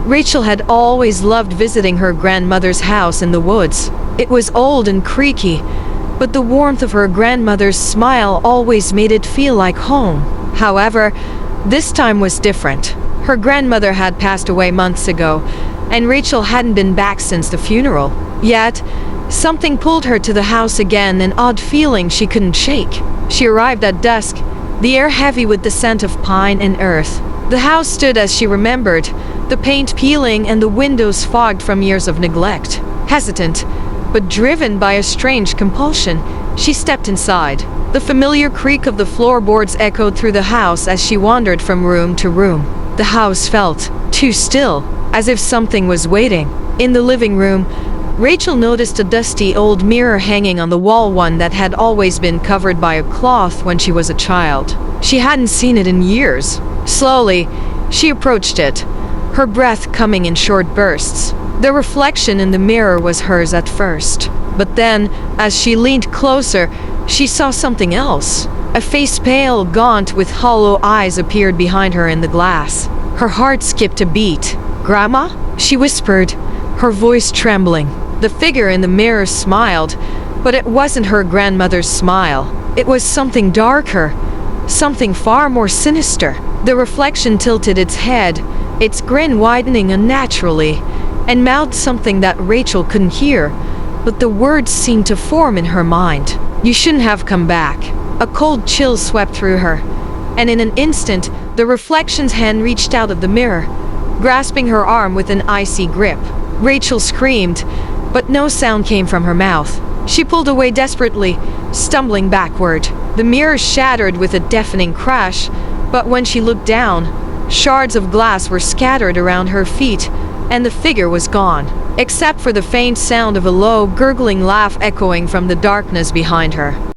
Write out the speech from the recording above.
Rachel had always loved visiting her grandmother's house in the woods. It was old and creaky, but the warmth of her grandmother's smile always made it feel like home. However, this time was different. Her grandmother had passed away months ago, and Rachel hadn't been back since the funeral. Yet, something pulled her to the house again, an odd feeling she couldn't shake. She arrived at dusk, the air heavy with the scent of pine and earth. The house stood as she remembered, the paint peeling and the windows fogged from years of neglect. Hesitant, but driven by a strange compulsion, she stepped inside. The familiar creak of the floorboards echoed through the house as she wandered from room to room. The house felt too still, as if something was waiting. In the living room, Rachel noticed a dusty old mirror hanging on the wall, one that had always been covered by a cloth when she was a child. She hadn't seen it in years. Slowly, she approached it, her breath coming in short bursts. The reflection in the mirror was hers at first. But then, as she leaned closer, she saw something else. A face pale, gaunt, with hollow eyes appeared behind her in the glass. Her heart skipped a beat. "Grandma?" she whispered, her voice trembling. The figure in the mirror smiled, but it wasn't her grandmother's smile. It was something darker, something far more sinister. The reflection tilted its head, its grin widening unnaturally, and mouthed something that Rachel couldn't hear, but the words seemed to form in her mind. "You shouldn't have come back." A cold chill swept through her, and in an instant, the reflection's hand reached out of the mirror, grasping her arm with an icy grip. Rachel screamed, but no sound came from her mouth. She pulled away desperately, stumbling backward. The mirror shattered with a deafening crash, but when she looked down, shards of glass were scattered around her feet, and the figure was gone, except for the faint sound of a low, gurgling laugh echoing from the darkness behind her.